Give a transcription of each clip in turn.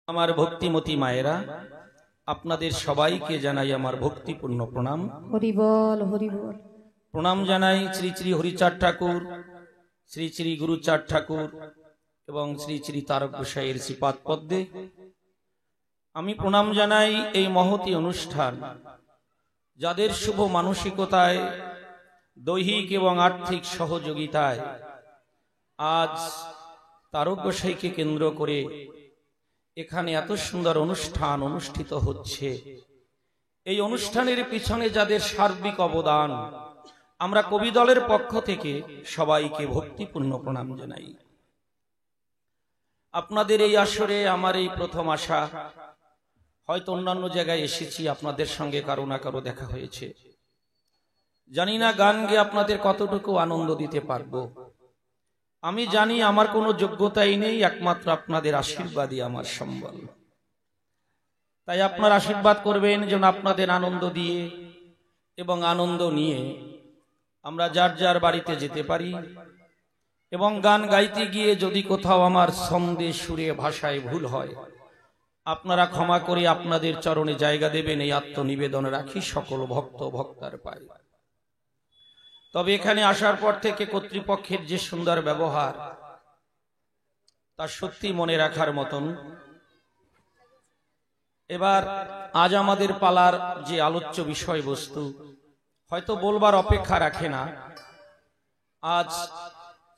আমার ভক্তিমতী মায়েরা, আপনাদের সবাইকে জানাই আমার ভক্তিপূর্ণ প্রণাম। হরি বল হরি বল। প্রণাম জানাই শ্রী শ্রী হরিচাঁদ ঠাকুর, শ্রী শ্রী গুরুচাঁদ ঠাকুর এবং শ্রী শ্রী তারক গোসাইয়ের শ্রীপাদ পদ্মে। আমি প্রণাম জানাই এই মহতি অনুষ্ঠান, যাদের শুভ মানসিকতায়, দৈহিক এবং আর্থিক সহযোগিতায় আজ তারক গোসাইকে কেন্দ্র করে এখানে এত সুন্দর অনুষ্ঠান অনুষ্ঠিত হচ্ছে। এই অনুষ্ঠানের পিছনে যাদের সার্বিক অবদান, আমরা কবি দলের পক্ষ থেকে সবাইকে ভক্তিপূর্ণ প্রণাম জানাই। আপনাদের এই আসরে আমার এই প্রথম আসা। হয়তো অন্যান্য জায়গায় এসেছি, আপনাদের সঙ্গে কারো না কারো দেখা হয়েছে। জানি না গান গেয়ে আপনাদের কতটুকু আনন্দ দিতে পারবো। আমি জানি আমার কোনো যোগ্যতাই নেই, একমাত্র আপনাদের আশীর্বাদই আমার সম্বল। তাই আপনার আশীর্বাদ করবেন যেন আপনাদের আনন্দ দিয়ে এবং আনন্দ নিয়ে আমরা যার যার বাড়িতে যেতে পারি। এবং গান গাইতে গিয়ে যদি কোথাও আমার ছন্দে সুরে ভাষায় ভুল হয়, আপনারা ক্ষমা করে আপনাদের চরণে জায়গা দেবেন, এই আত্মনিবেদন রাখি সকল ভক্ত ভক্তার পায়। তবে এখানে আসার পর থেকে কর্তৃপক্ষের যে সুন্দর ব্যবহার, তা সত্যি মনে রাখার মতন। এবার আজ আমাদের পালার যে আলোচ্য বিষয়বস্তু হয়তো বলবার অপেক্ষা রাখে না। আজ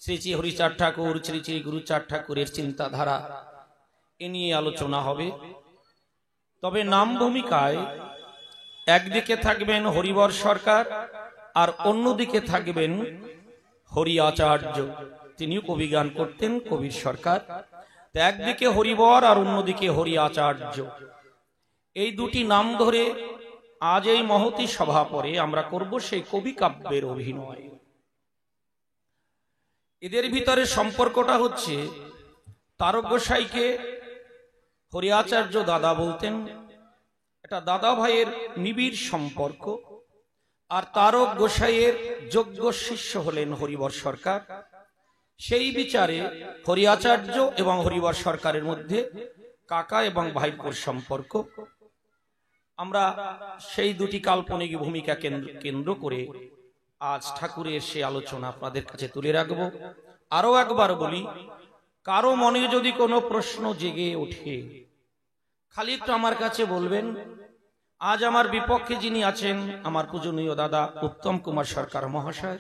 শ্রী শ্রী হরিচাঁদ ঠাকুর, শ্রী শ্রী গুরুচাঁদ ঠাকুরের চিন্তাধারা এ নিয়ে আলোচনা হবে। তবে নাম ভূমিকায় একদিকে থাকবেন হরিবর সরকার আর অন্যদিকে থাকবেন হরি আচার্য। তিনিও কবি গান করতেন, কবির সরকার। একদিকে হরিবর আর অন্যদিকে হরি আচার্য, এই দুটি নাম ধরে আজ এই মহতি সভা পরে আমরা করব সেই কবি কাব্যের অভিনয়। এদের ভিতরে সম্পর্কটা হচ্ছে, তারক গোসাইকে হরি আচার্য দাদা বলতেন, এটা দাদা ভাইয়ের নিবিড় সম্পর্ক। আর তারক গোসাইয়ের যোগ্য শিষ্য হলেন হরিবর সরকার। সেই বিচারে হরি আচার্য এবং হরিবর সরকারের মধ্যে কাকা এবং ভাইপোর সম্পর্ক। আমরা সেই দুটি কাল্পনিক ভূমিকা কেন্দ্র করে আজ ঠাকুরের সেই আলোচনা আপনাদের কাছে তুলে রাখব। আরো একবার বলি, কারো মনে যদি কোনো প্রশ্ন জেগে ওঠে, খালি একটু আমার কাছে বলবেন। আজ আমার বিপক্ষে যিনি আছেন, আমার পূজনীয় দাদা উত্তম কুমার সরকার মহাশয়,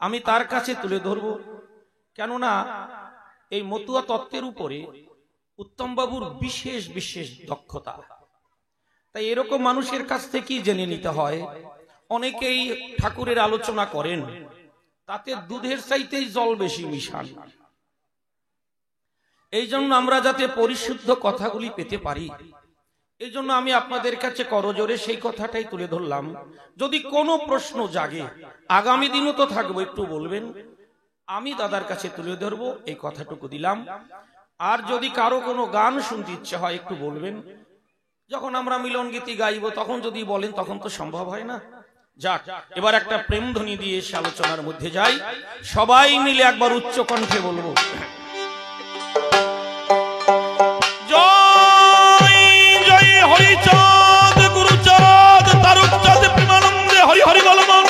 আমি তার কাছে তুলে ধরব। কেননা এই মতুয়া তত্ত্বের উপরে উত্তম বাবুর বিশেষ বিশেষ দক্ষতা। তাই এরকম মানুষের কাছ থেকেই জেনে নিতে হয়। অনেকেই ঠাকুরের আলোচনা করেন, তাতে দুধের চাইতেই জল বেশি মিশান। এই জন্য আমরা যাতে পরিশুদ্ধ কথাগুলি পেতে পারি, এই জন্য আমি আপনাদের কাছে করজোরে সেই কথাটাই তুলে ধরলাম। যদি কোনো প্রশ্ন জাগে, আগামী দিনও তো থাকবো, একটু বলবেন, আমি দাদার কাছে তুলে ধরবো, এই কথাটুকু দিলাম। আর যদি কারো কোনো গান শুনতে ইচ্ছে হয় একটু বলবেন। যখন আমরা মিলন গীতি গাইব তখন যদি বলেন, তখন তো সম্ভব হয় না। যাক, এবার একটা প্রেম ধ্বনি দিয়ে এসে আলোচনার মধ্যে যাই। সবাই মিলে একবার উচ্চ কণ্ঠে বলবো, হরিচাঁদ গুরুচাঁদ তারক চাঁদ প্রেমানন্দে হরি হরি বলমান।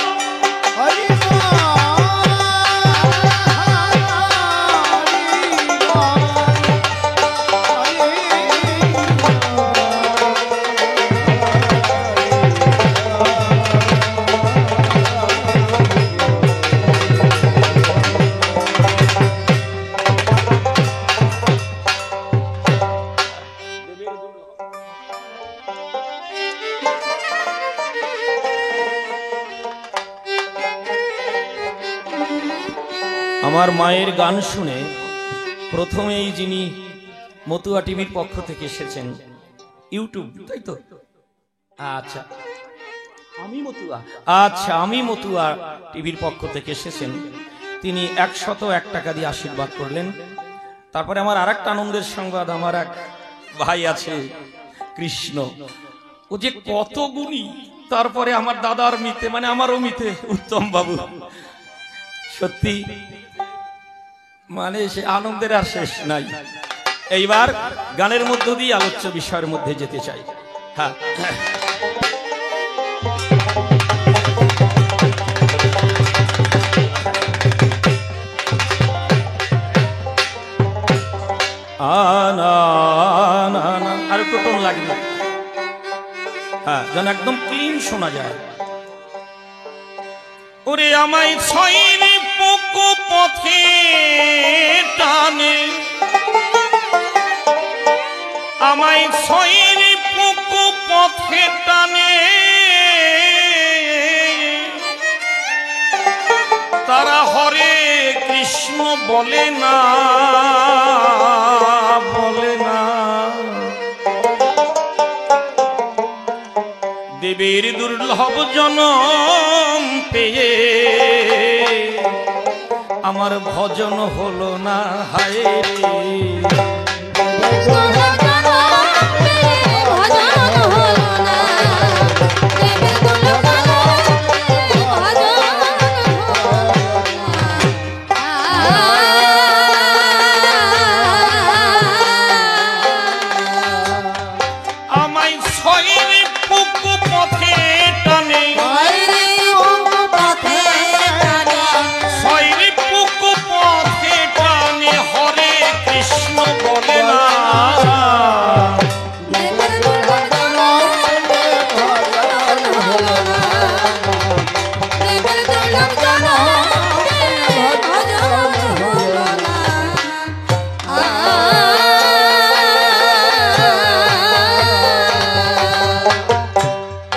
আমার মায়ের গান শুনে প্রথমেই যিনি মতুয়া টিভির পক্ষ থেকে এসেছেন, ইউটিউব, তাই তো? আচ্ছা, আমি মতুয়া টিভির পক্ষ থেকে এসেছেন, তিনি 101 টাকা দিয়ে আশীর্বাদ করলেন। তারপরে আমার আরেকটা আনন্দের সংবাদ, আমার এক ভাই আছে কৃষ্ণ, ও যে কত গুণী। তারপরে আমার দাদার মিতে, মানে আমারও মিতে উত্তম বাবু। সত্যি মানে সে আনন্দের আর শেষ নাই। এইবার গানের মধ্য দিয়ে আলোচ্য বিষয়ের মধ্যে যেতে চাই। হ্যাঁ, আর একটু টোন লাগবে, হ্যাঁ, যেন একদম ক্লিন শোনা যায়। ওরে আমায় ছয়নি পোকো পথে টানে, আমায় ছয়নি পোকো পথে টানে, তারা হরে কৃষ্ণ বলে না, বলে না। দেবীর দুর্লভ জনম পেয়ে আমার ভজন হলো না, হায়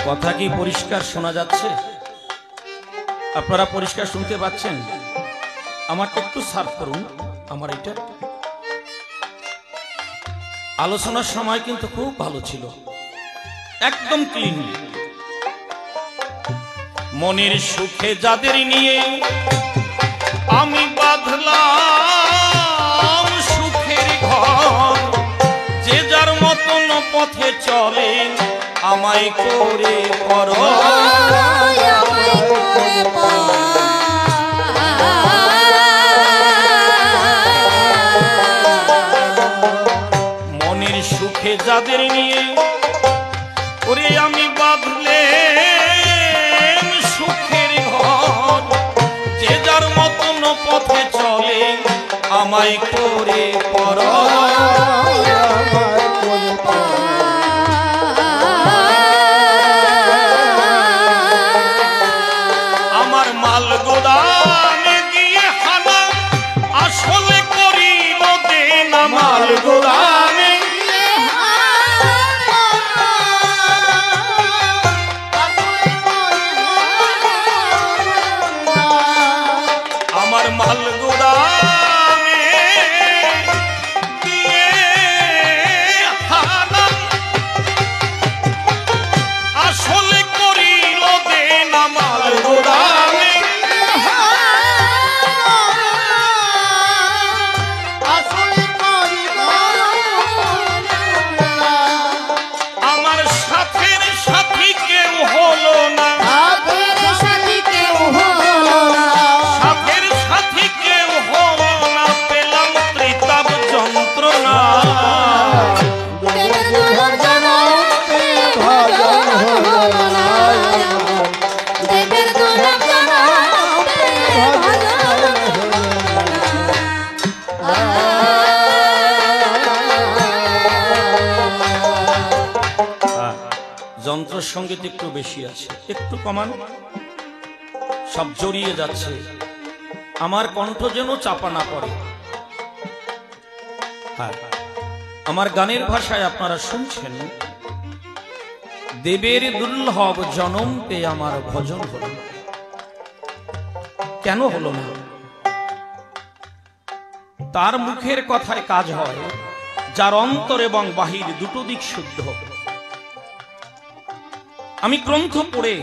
কথা কি পরিষ্কার শোনা যাচ্ছে? আপনারা পরিষ্কার শুনতে পাচ্ছেন? আমারটা একটু সার্ভ করুন। আমার এটা আলোচনার সময় কিন্তু খুব ভালো ছিল, একদম ক্লিন। মনের সুখে যাদের নিয়ে আমি বাঁধলাম সুখের ঘর, যে যার মতন পথে চলে আমায় করে পর, মনের সুখে যাদের নিয়ে ওরে আমি বাঁধলে সুখের ঘর, যে যার মতন পথে চলে আমায় করে পর, আমার মাল গোদামে দিয়ে হানা আসলে করিল দেন, মাল গোদামে আমার মাল গোদামে দিয়ে হানা আসলে করিল দেন, মাল গোদামে আমার সাথের সাথী কেউ হলো না, সাথের সাথী কেউ হলো না, পেলাম ত্রিতাপ যন্ত্রণা। যন্ত্র সঙ্গীত একটু বেশি আছে, একটু কমান, সব জড়িয়ে যাচ্ছে, আমার কণ্ঠ যেন চাপা না পড়ে। হ্যাঁ, আমার গানের ভাষায় আপনারা শুনছেন, দেবের দুর্লভ জনম পেয়ে আমার ভজন হল না। কেন হলো না? তার মুখের কথায় কাজ হয়, যার অন্তর এবং বাহির দুটো দিক শুদ্ধ হবে। আমি গ্রন্থ পড়ে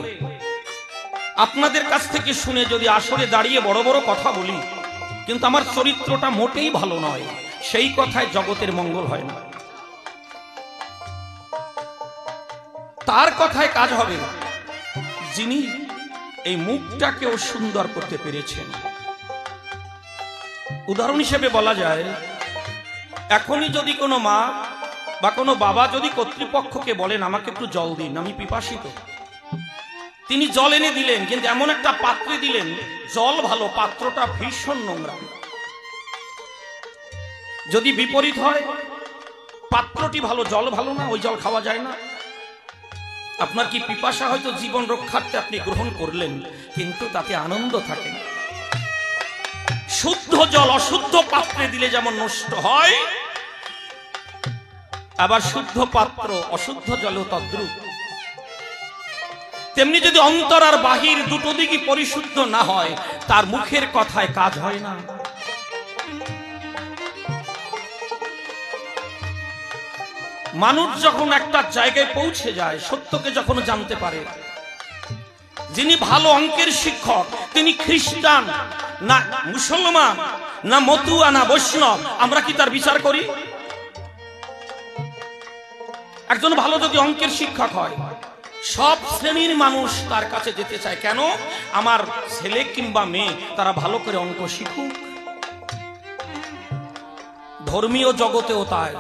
আপনাদের কাছ থেকে শুনে যদি আসরে দাঁড়িয়ে বড় বড় কথা বলি, কিন্তু আমার চরিত্রটা মোটেই ভালো নয়, সেই কথায় জগতের মঙ্গল হয় না। তার কথায় কাজ হবে যিনি এই মুখটাকেও সুন্দর করতে পেরেছেন। উদাহরণ হিসেবে বলা যায়, এখনই যদি কোনো মা বা কোনো বাবা যদি কর্তৃপক্ষকে বলেন আমাকে একটু জল দিন, আমি পিপাসিত, তিনি জল এনে দিলেন, কিন্তু এমন একটা পাত্রে দিলেন, জল ভালো, পাত্রটা ভীষণ নোংরা। যদি বিপরীত হয়, পাত্রটি ভালো, জল ভালো না, ওই জল খাওয়া যায় না। আপনার কি পিপাসা হয়তো জীবন রক্ষার্থে আপনি গ্রহণ করলেন, কিন্তু তাতে আনন্দ থাকে না। শুদ্ধ জল অশুদ্ধ পাত্রে দিলে যেমন নষ্ট হয়, আবার শুদ্ধ পাত্র অশুদ্ধ জলেও তদ্রূপ। তেমনি যদি অন্তর আর বাহির দুটো দিকই পরিশুদ্ধ না হয়, তার মুখের কথায় কাজ হয় না। মানুষ যখন একটা জায়গায় পৌঁছে যায়, সত্যকে যখন জানতে পারে, যিনি ভালো অঙ্কের শিক্ষক, তিনি খ্রিস্টান না মুসলমান না মতুয়া না বৈষ্ণব, আমরা কি তার বিচার করি? একজন ভালো যদি অঙ্কের শিক্ষক হয়, সব শ্রেণীর মানুষ তার কাছে যেতে চায়। কেন? আমার ছেলে কিংবা মেয়ে তারা ভালো করে অঙ্ক শিখুক। ধর্মীয় জগতেও তাই।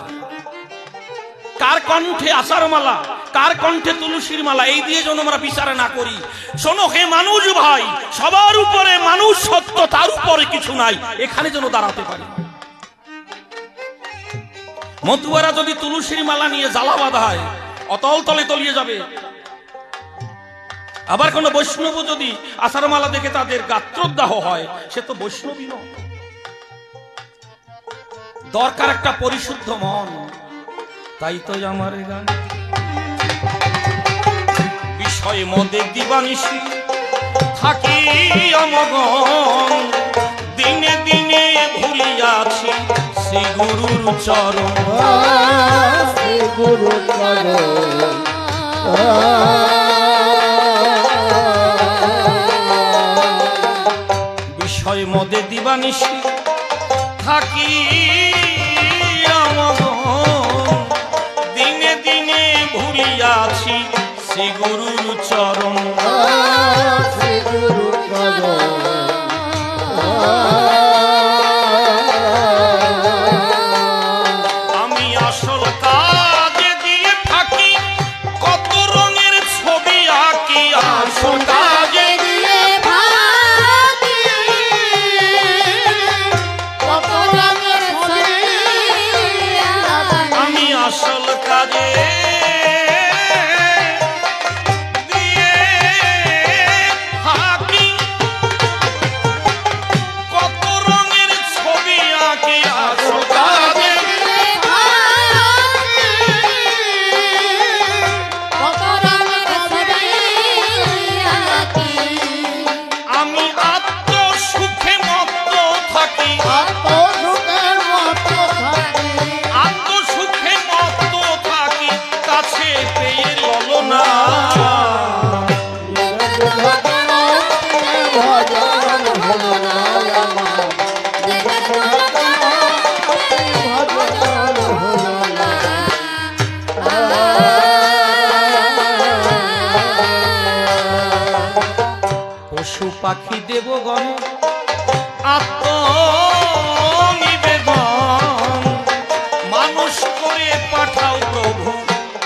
কার কণ্ঠে আষাঢ় মালা, কার কণ্ঠে তুলসীর মালা, এই দিয়ে যেন আমরা বিচার না করি। শোনো হে মানুষ ভাই, সবার উপরে মানুষ সত্য, তার উপরে কিছু নাই, এখানে যেন দাঁড়াতে পারি। মতুয়ারা যদি তুলসীর মালা নিয়ে জ্বালা বাঁধায়, অতল তলে তলিয়ে যাবে। আবার কোন বৈষ্ণব যদি আষাঢ় মালা দেখে তাদের গাত্রদাহ হয়, সে তো বৈষ্ণবী নয়। দরকার একটা পরিশুদ্ধ মন। তাই তো আমার গান বিষয় মদে দিবানিশি থাকি অমগন, দিনে দিনে ভুলিয়াছি শ্রী গুরুর চরণ, শ্রী গুরুর চরণ। বিষয় মদে দিবানিশি থাকি ভুলিয়াছি শ্রী গুরুর চরণ, শ্রী গুরুর চরণ। আমি আসল কাজে দিয়ে থাকি, কত রঙের ছবি আঁকি, আসল কাজে দিয়ে থাকি, কত রঙের ছবি। আমি আসল কাজে পশু পাখি দেবগণ আত্মনিবেদন, মানুষ করে পাঠাও প্রভু,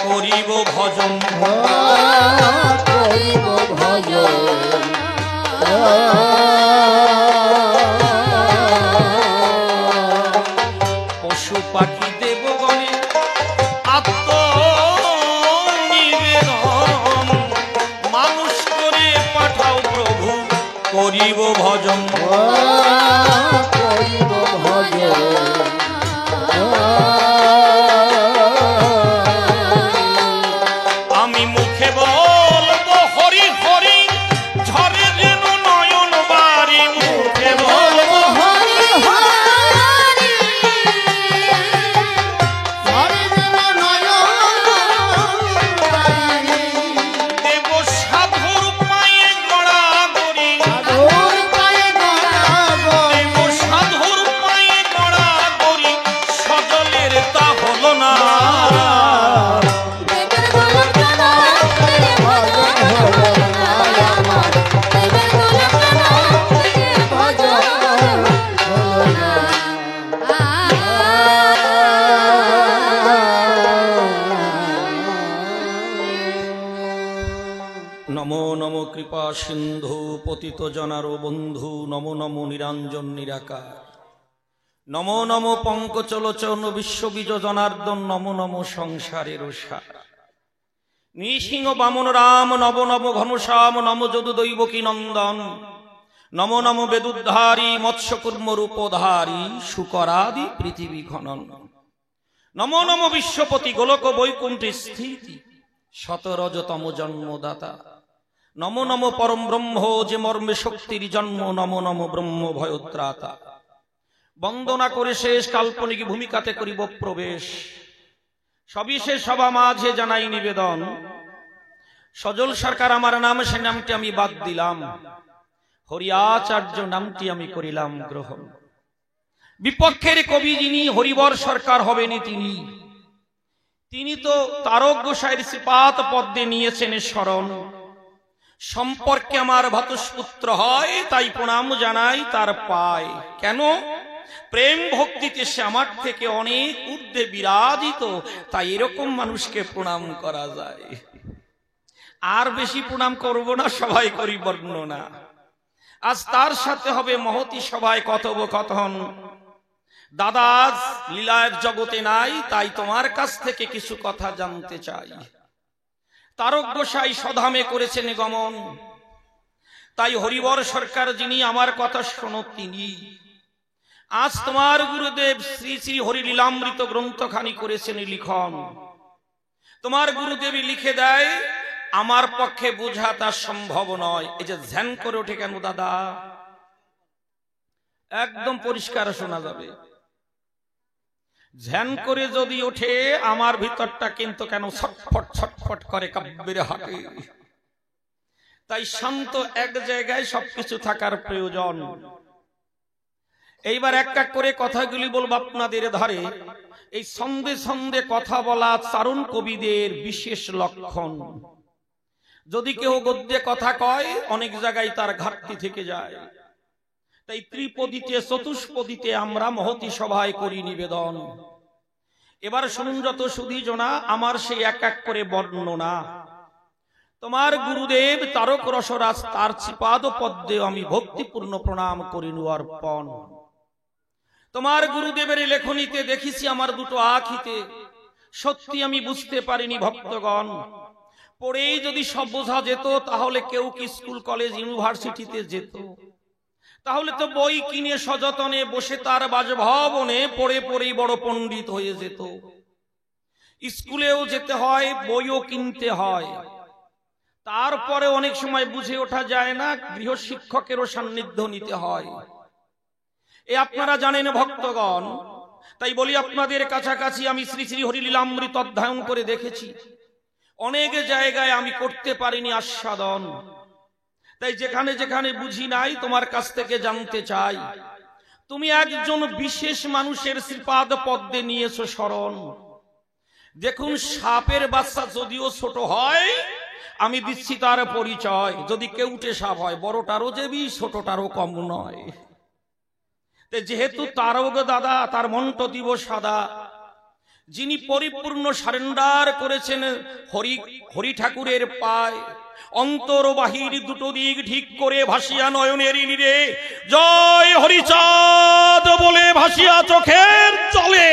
করিব ভজন, করিব ভজন। পশু পাখি দেবগণে আত্মনিবেদন, মানুষ করে পাঠাও প্রভু, করিব ভজন, করিব ভজন। আমি মুখে বলবো হরি হরি, ঝরে যেন নয়ন বাড়ি, মুখে বলবো হরি হরি, ঝরে যেন নয়ন বাড়ি। দেব সাধুর পায়ে গড়া গড়ি, সাধুর পায়ে নমো নমো কৃপা সিন্ধু পতিত জনার বন্ধু, নমো নমো নিরঞ্জন নিরাকার, নমো নমো পঙ্কজলোচন বিশ্ববীজ জনার্দন, নমো নমো সংসারের সার। নৃসিংহ বামন রাম নব নব ঘনশ্যাম, নম যদু দৈবকী নন্দন, নমো নমো বেদুদ্ধারী মৎস্যকুর্ম রূপধারী, শুকরাদি পৃথিবী খনন। নমো নমো বিশ্বপতি গোলক বৈকুণ্ঠে স্থিতি, শতরজতম জন্মদাতা। নমো নমো পরম ব্রহ্ম যে মর্মে শক্তির জন্ম, নমো নমো ব্রহ্ম ভয়োত্রাতা। বন্দনা করে শেষ কাল্পনিক ভূমিকাতে করিব প্রবেশ, সবিশেষ সভা মাঝে জানাই নিবেদন। সজল সরকার আমার নাম, সে নামটি আমি বাদ দিলাম, হরিয়াচার্য নামটি আমি করিলাম গ্রহণ। বিপক্ষের কবি যিনি, হরিবর সরকার হবেনি তিনি। তিনি তো তারক গোসাইয়ের শ্রীপাদ পদ্মে নিয়েছেন শরণ। সম্পর্কে আমার ভ্রাতুষ্পুত্র হয়, তাই প্রণাম জানাই তার পায়। কেন? প্রেম ভক্তিতে সে আমার থেকে অনেক ঊর্ধ্বে বিরাজিত, তাই এরকম মানুষকে প্রণাম করা যায়। আর বেশি প্রণাম করব না, সবাই করি বর্ণনা। আজ তার সাথে হবে মহতি সভায় কথোপকথন। দাদা আজ লীলার জগতে নাই, তাই তোমার কাছ থেকে কিছু কথা জানতে চাই। তারক গোসাই স্বধামে করেছেন গমন, তাই হরিবর সরকার যিনি আমার কথা শোনো তিনি। আজ তোমার গুরুদেব শ্রী শ্রী হরিলীলামৃত গ্রন্থখানি করেছেন লিখন। তোমার গুরুদেবী লিখে দেয়, আমার পক্ষে বোঝা তা সম্ভব নয়। এই যে ধ্যান করে ওঠে কেন দাদা, একদম পরিষ্কার শোনা যাবে। ধ্যান করে যদি ওঠে, আমার ভিতরটা কিন্তু কেন ছটফট ছটফট করে কাব্যের হাটে। তাই শান্ত এক জায়গায় সবকিছু থাকার প্রয়োজন। এইবার এক এক করে কথাগুলি বলবো আপনাদের ধারে। এই ছন্দে ছন্দে কথা বলা চারণ কবিদের বিশেষ লক্ষণ। যদি কেউ গদ্যে কথা কয়, অনেক জায়গায় তার ঘাটতি থেকে যায়। তাই ত্রিপদীতে চতুষ্পদীতে আমরা মহতি সভায় করি নিবেদন। এবার শুনুন যত সুধীজনা, আমার সেই এক এক করে বর্ণনা। তোমার গুরুদেব তারক রসরাজ, তার শ্রীপাদ পদ্মে আমি ভক্তিপূর্ণ প্রণাম করিনু অর্পণ। তোমার গুরুদেবের লেখনীতে দেখেছি আমার দুটো আখিতে, সত্যি আমি বুঝতে পারিনি ভক্তগণ। পড়েই যদি সব বোঝা যেত, তাহলে কেউ কি স্কুল কলেজ ইউনিভার্সিটিতে যেত? তাহলে তো বই কিনে সযতনে বসে তার বাসভবনে পড়ে পড়েই বড় পণ্ডিত হয়ে যেত। স্কুলেও যেতে হয়, বইও কিনতে হয়। তারপরে অনেক সময় বুঝে ওঠা যায় না, গৃহশিক্ষকেরও সান্নিধ্য নিতে হয়। এ আপনারা জানেন ভক্তগণ। তাই বলি আপনাদের কাছাকাছি আমি শ্রী শ্রী হরিলীলামৃত অধ্যয়ন করে দেখেছি। অনেক জায়গায় আমি করতে পারিনি আস্বাদন। তাই যেখানে যেখানে বুঝি নাই, তোমার কাছ থেকে জানতে চাই। তুমি একজন বিশেষ মানুষের শ্রীপাদ পদ্মে নিয়েছো শরণ। দেখুন, সাপের বাচ্চা যদিও ছোট হয়, আমি দিচ্ছি তার পরিচয়। যদি কেউটে সাপ হয়, বড়টারও যে বিষ, ছোটটারও কম নয়। যেহেতু তারক দাদা, তার মন্ত্র দিব সাদা। যিনি পরিপূর্ণ সারেন্ডার করেছেন হরি ঠাকুরের পায়, অন্তর বাহির দুটো দিক ঠিক করে ভাসিয়া নয়নের নীরে জয় হরিচাঁদ বলে ভাসিয়া চোখের জলে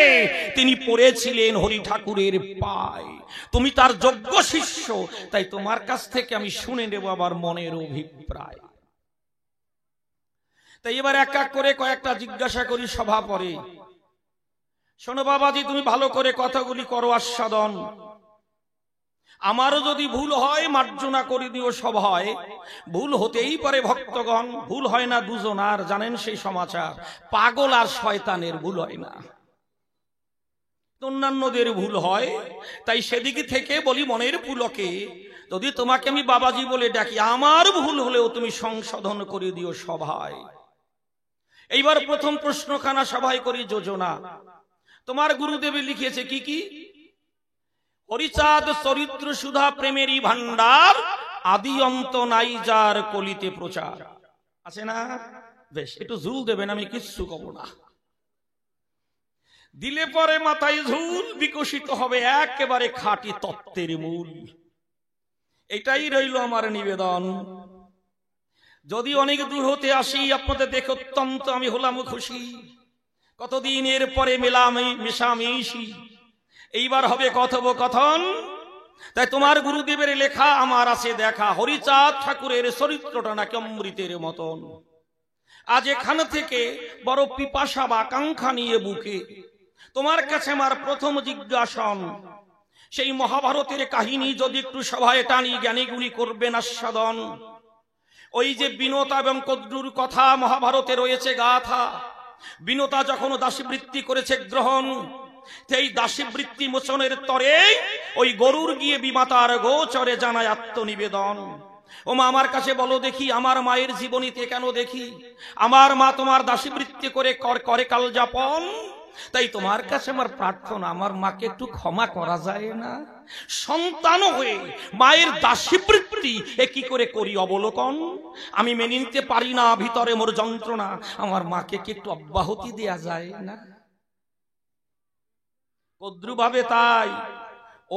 তিনি পড়েছিলেন হরি ঠাকুরের পায়। তুমি তার যোগ্য শিষ্য, তাই তোমার কাছ থেকে আমি শুনে নেব আমার মনের অভিপ্রায়। তাই এবার এক এক করে কয়েকটা জিজ্ঞাসা করি সভা পরে। শোনো বাবাজি, তুমি ভালো করে কথাগুলি করো আস্বাদন। আমারও যদি ভুল হয়, মার্জনা করে দিও সভায়। ভুল হতেই পারে ভক্তগণ, ভুল হয় না দুজনার, জানেন সেই সমাচার। পাগল আর শয়তানের ভুল হয় না, অন্যান্যদের ভুল হয়। তাই সেদিকে থেকে বলি মনের পুলকে, যদি তোমাকে আমি বাবাজি বলে ডাকি, আমার ভুল হলেও তুমি সংশোধন করে দিও সভায়। এইবার প্রথম প্রশ্নখানা সভায় করি যোজনা। তোমার গুরুদেবে লিখেছে কি কি? হরিচাঁদ চরিত্র সুধা প্রেমেরই ভান্ডার, আদি অন্ত নাই যার কলিতে প্রচার। আছে না? বেশ, একটু ঝুল দেবেন, আমি কিচ্ছু কব না। দিলে পরে মাথায় ঝুল বিকশিত হবে একেবারে খাঁটি তত্ত্বের মূল। এটাই রইল আমার নিবেদন। যদি অনেক দূর হতে আসি, আপনাদের দেখে অত্যন্ত আমি হলাম খুশি। কতদিনের পরে মেশামেশি, এইবার হবে কথোপকথন। তাই তোমার গুরুদেবের লেখা আমার আছে দেখা, হরিচাঁদ ঠাকুরের চরিত্রটা নাকি অমৃতের মতন। আজ এখান থেকে বড় পিপাসা বা আকাঙ্ক্ষা নিয়ে বুকে তোমার কাছে আমার প্রথম জিজ্ঞাসন, সেই মহাভারতের কাহিনী যদি একটু সভায় টানি, জ্ঞানীগুলি করবেন আস্বাদন। ওই যে বিনতা এবং কদ্রুর কথা মহাভারতে রয়েছে গাথা। বিনতা যখন দাসীবৃত্তি করেছে গ্রহণ, সেই দাসীবৃত্তি মোচনের তরে ওই গরুর গিয়ে বিমাতার গোচরে জানায় আত্মনিবেদন। ও মা, আমার কাছে বলো দেখি, আমার মায়ের জীবনীতে কেন দেখি আমার মা তোমার দাসীবৃত্তি করে কাল যাপন। তাই তোমার কাছে আমার প্রার্থনা, আমার মাকে একটু ক্ষমা করা যায় না? সন্তান হয়ে মায়ের দাসীবৃত্তি এ কি করে করি অবলোকন। আমি মেনে নিতে পারি না ভিতরে মোর যন্ত্রণা, আমার মাকে কি একটু অব্যাহতি দেয়া যায় না? কদ্রুভাবে তাই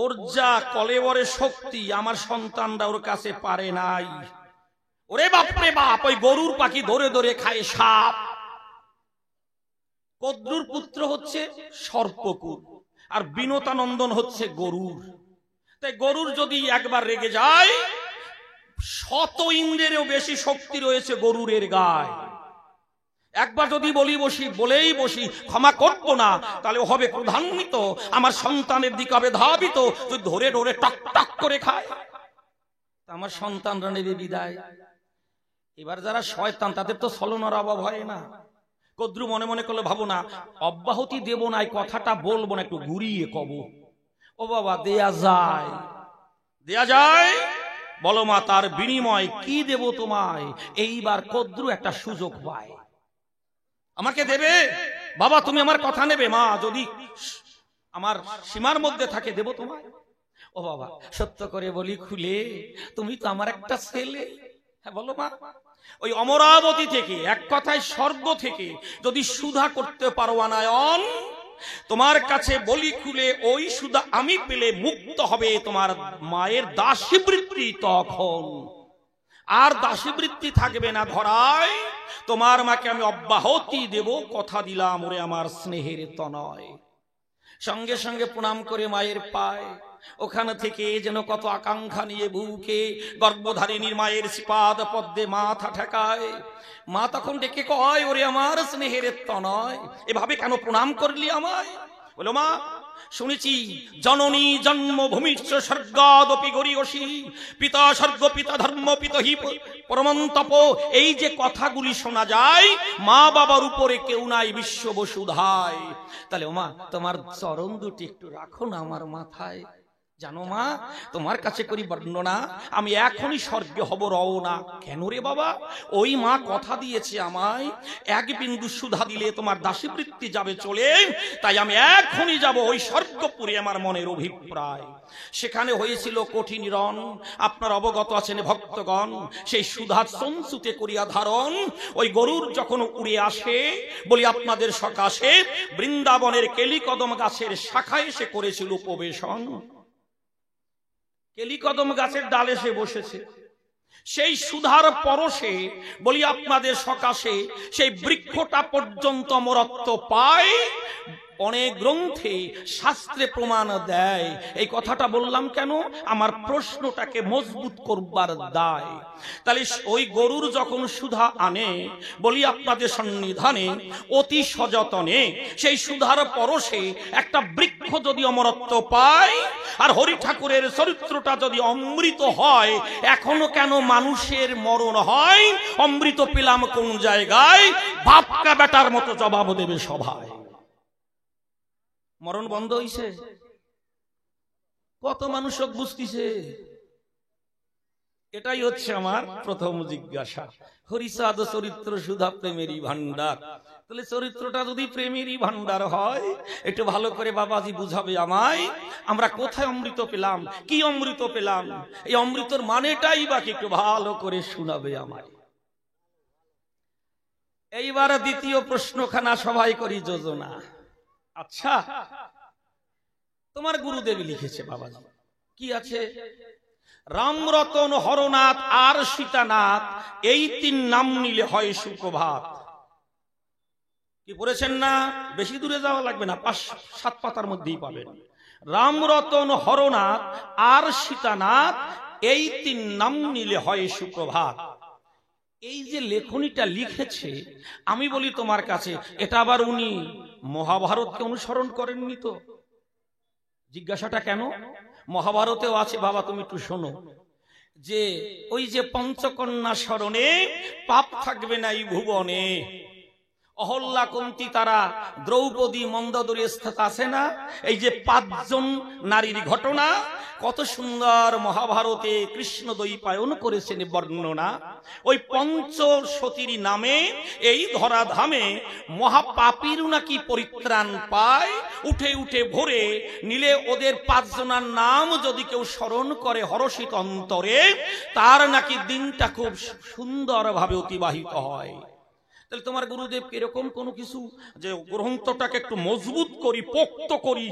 ওর যা কলেবরে শক্তি আমার সন্তানরা ওর কাছে পারে নাই। ওরে বাপরে বাপ, ওই গরুর পাখি ধরে ধরে খায় সাপ। কদ্রুর পুত্র হচ্ছে সর্পকুল, আর বিনতানন্দন হচ্ছে গরুর। তাই গরুর যদি একবার রেগে যায়, শত ইন্দ্রেরও বেশি শক্তি রয়েছে গরুরের গায়। একবার যদি বলেই বসি ক্ষমা করবো না, তাহলে হবে ক্রোধান্বিত, আমার সন্তানের দিকে হবে ধাবিত, যদি ধরে ধরে টক টক করে খায় আমার সন্তানরা নেবে বিদায়। এবার যারা শয়তান তাদের তো ছলনার অভাব হয় না। কদ্রু মনে মনে করলে, ভাবো না অব্যাহতি দেব না, এই কথাটা বলবো না, একটু ঘুরিয়ে কব। ও বাবা, দেয়া যায়। বলো মা, তার বিনিময় কি দেব তোমায়? এইবার কদ্রু একটা সুযোগ পায়, আমাকে দেবে। বাবা, তুমি আমার কথা নেবে? মা, যদি আমার সীমার মধ্যে থাকে দেব তোমায়। ও বাবা, সত্য করে বলি খুলে, তুমি তো আমার একটা ছেলে। হ্যাঁ বলো মা। ওই অমরাবতী থেকে, এক কথায় স্বর্গ থেকে যদি সুধা করতে পারো আনায়ন, তোমার কাছে বলি খুলে ওই সুধা আমি পেলে মুক্ত হবে তোমার মায়ের দাসীবৃত্তি। তখন আর দাসীবৃত্তি থাকবে না ধরায়, তোমার মাকে আমি অব্যাহতি দেব, কথা দিলাম ওরে আমার স্নেহের তনয়। সঙ্গে সঙ্গে প্রণাম করে মায়ের পায়। ওখান থেকে যেন কত আকাঙ্ক্ষা নিয়ে বুকে গর্ভধারিণীর মায়ের শ্রীপাদ পদ্মে মাথা ঠেকায়। মা তখন ডেকে কয়, ওরে আমার স্নেহের তনয়, এভাবে কেন প্রণাম করলি আমায়? বলো মা, শুনেছি জননী জন্মভূমিশ্চ স্বর্গাদপি গরিয়সী, পিতা স্বর্গ পিতা ধর্ম পিত হি পরমন্তপ। এই যে কথাগুলি শোনা যায়, মা বাবার উপরে কেউ নাই বিশ্ব বসুধায়। তাহলে ও মা, তোমার চরণ দুটি একটু রাখো না আমার মাথায়। জানো মা, তোমার কাছে করি বর্ণনা, আমি এখনই স্বর্গে হব রওনা। কেন রে বাবা? ওই মা কথা দিয়েছে আমায়, এক বিন্দু সুধা দিলে তোমার দাসীবৃত্তি যাবে চলে। তাই আমি এখনই যাব ওই স্বর্গপুরে, আমার মনের অভিপ্রায়। সেখানে হয়েছিল কঠিন রণ, আপনার অবগত আছেন ভক্তগণ। সেই সুধা চঞ্চুতে করিয়া ধারণ ওই গরুর যখন উড়ে আসে, বলি আপনাদের সকাশে বৃন্দাবনের কেলিকদম গাছের শাখায় সে করেছিল উপবেশন। কেলিকদম গাছের ডালে সে বসেছে, সেই সুধার পরশে বলি আপনাদের সকাশে সেই বৃক্ষটা পর্যন্ত অমরত্ব পায়। অনেক গ্রন্থে শাস্ত্রে প্রমাণ দেয়। এই কথাটা বললাম কেন? আমার প্রশ্নটাকে মজবুত করবার দায়। তাহলে ওই গরুর যখন সুধা আনে, বলি আপনাদের সন্নিধানে অতি সযতনে সেই সুধার পরশে একটা বৃক্ষ যদি অমরত্ব পায়, আর হরি ঠাকুরের চরিত্রটা যদি অমৃত হয়, এখনো কেন মানুষের মরণ হয়? অমৃত পেলাম কোন জায়গায়? বাপকা বেটার মতো জবাব দেবে সভায়। মরণ বন্ধ হইছে? কত মানুষ বুঝতিছে? এটাই হচ্ছে আমার প্রথম জিজ্ঞাসা। হরিচাঁদ চরিত্র সুধা প্রেমেরই ভান্ডার। তাহলে চরিত্রটা যদি প্রেমেরই ভান্ডার হয়, একটু ভালো করে বাবাজি বুঝাবে আমায়, আমরা কোথায় অমৃত পেলাম, কি অমৃত পেলাম, এই অমৃতর মানেটাই বাকি একটু ভালো করে শোনাবে আমায়। এইবার দ্বিতীয় প্রশ্নখানা সবাই করি যোজনা। আচ্ছা, তোমার গুরুদেব লিখেছে বাবাজি, কি আছে? রামরতন, হরনাথ আর সীতানাথ, এই 3 নাম নিলে হয় সুপ্রভাত। কি পড়েছেন না? বেশি দূরে যাওয়া লাগবে না, 5-7 পাতার মধ্যেই পাবেন। রামরতন, হরনাথ আর সীতানাথ, এই 3 নাম নিলে হয় সুপ্রভাত। এই যে লেখনীটা লিখেছে, আমি বলি তোমার কাছে, এটা আবার উনি মহাভারতকে অনুসরণ করেননি তো? জিজ্ঞাসাটা কেন? মহাভারতেও আছে বাবা, তুমি একটু শোনো, যে ওই যে পঞ্চকন্যা স্মরণে পাপ থাকবে না এই ভুবনে। অহল্যা, কুন্তী, তারা, দ্রৌপদী, মন্দোদরী স্থিত আছে না? এই যে 5 জন নারীর ঘটনা কত সুন্দর মহাভারতে কৃষ্ণ দ্বৈপায়ন করেছেন বর্ণনা। ওই পঞ্চসতীর নামে এই ধরাধামে মহাপাপীর নাকি পরিত্রাণ পায়, উঠে উঠে ভোরে নিলে ওদের 5 জনার নাম যদি কেউ স্মরণ করে হরষিত অন্তরে, তার নাকি দিনটা খুব সুন্দরভাবে অতিবাহিত হয়। তাহলে তোমার গুরুদেব এরকম কোনো কিছু যে গ্রন্থটাকে একটু মজবুত করি, পোক্ত করি,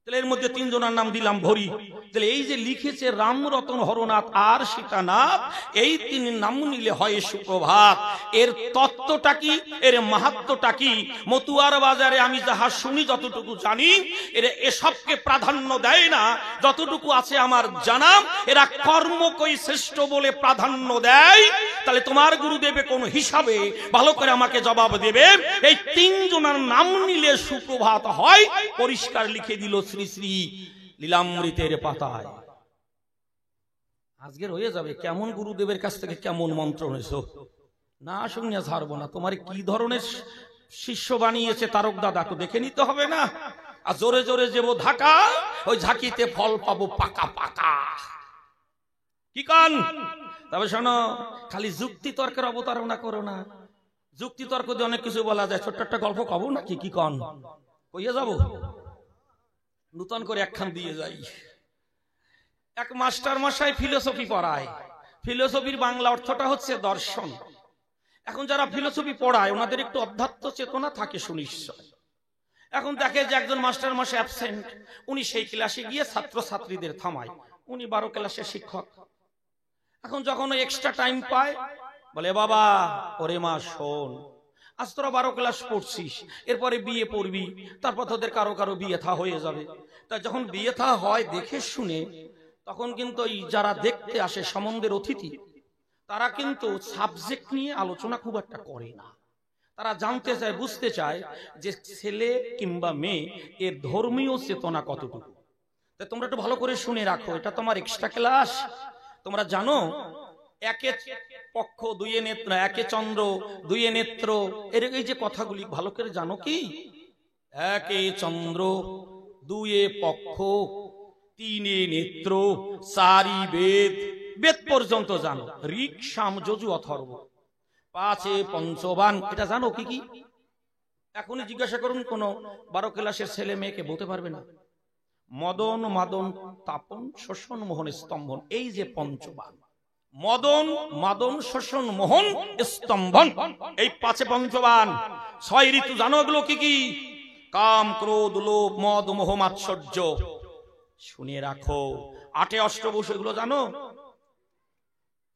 তাহলে এর মধ্যে 3 জনের নাম দিলাম ভরি। তাহলে এই যে লিখেছে রামরতন, হরনাথ আর সীতানাথ, এই 3 নাম নিলে হয় সুপ্রভাত। এর তত্ত্বটা কি, এর মাহাত্ম্যটা কি? মতুয়ার বাজারে আমি যাহা শুনি, যতটুকু জানি, এরা এসবকে প্রাধান্য দেয় না। যতটুকু আছে আমার জানা, এরা কর্মকই শ্রেষ্ঠ বলে প্রাধান্য দেয়। তাহলে তোমার গুরুদেবে কোন হিসাবে ভালো করে আমাকে জবাব দেবে। এই 3 জনের নাম নিলে সুপ্রভাত হয়, পরিষ্কার লিখে দিল শ্রী শ্রী লীলামৃতের পাতায়। আজকের হয়ে যাবে কেমন গুরুদেবের কাছ থেকে কেমন মন্ত্র নিয়েছো, না শুনিয়া ছাড়বো না। তোমার কি ধরনের শিষ্য বানিয়েছে তারক দাদা, তো দেখে নিতে হবে না? আর জোরে জোরে যাবো ঢাকা, ওই ঝাঁকিতে ফল পাবো পাকা পাকা। কি কান? তবে শোনো, খালি যুক্তি তর্কের অবতারণা করো না। যুক্তি তর্ক দিয়ে অনেক কিছু বলা যায়। ছোট্ট একটা গল্প কব নাকি? কি কন? কইয়া যাবো? নূতন করে একখান দিয়ে যাই। এক মাস্টার মশাই ফিলোসফি পড়ায়। ফিলোসফির বাংলা অর্থটা হচ্ছে দর্শন। এখন যারা ফিলোসফি পড়ায় ওনাদের একটু অধ্যাত্ম চেতনা থাকে সুনিশ্চয়। এখন দেখে যে একজন মাস্টার মশাই অ্যাবসেন্ট, উনি সেই ক্লাসে গিয়ে ছাত্র ছাত্রীদের থামায়। উনি 12 ক্লাসের শিক্ষক। এখন যখন এক্সট্রা টাইম পায়, বলে বাবা, ওরে মা শোন, আজ তোরা 12 ক্লাস পড়ছিস, এরপরে বিয়ে পড়বি, তারপর তোদের কারো কারো বিয়ে থা হয়ে যাবে। তা যখন বিয়ে থা হয় দেখে শুনে, তখন কিন্তু এই যারা দেখতে আসে সম্বন্ধের অতিথি, তারা কিন্তু সাবজেক্ট নিয়ে আলোচনা খুব একটা করে না। তারা জানতে চায়, বুঝতে চায় যে ছেলে কিংবা মেয়ে এর ধর্মীয় চেতনা কতটুকু। তা তোমরা একটু ভালো করে শুনে রাখো, এটা তোমার এক্সট্রা ক্লাস। তোমরা জানো, একে পক্ষ দুইয়ে নেত্র, একে চন্দ্র দুইয়ে নেত্র, এর এই যে কথাগুলি ভালো করে জানো কি? একে চন্দ্র, দুয়ে পক্ষ, তিনে নেত্র, চারি বেদ, বেদ পর্যন্ত জানো। ঋক, সাম, যজু, অথর্ব, 5 পঞ্চবান, এটা জানো কি কি? এখনই জিজ্ঞাসা করুন কোন 12 ক্লাসের ছেলে মেয়েকে বলতে পারবে না। মদন, মাদন, তাপন, শোষণ, মোহন, স্তম্ভন, এই যে পঞ্চবান, মদন, মাদন, শোষণ, মোহন, স্তম্ভন, এই 5 পঞ্চবান। 6 ঋতু জানো এগুলো কি কি? কাম, ক্রোধ, লোভ, মদ, মোহ, মাৎসর্য। শুনে রাখো। 8 অষ্টবসু, এগুলো জানো?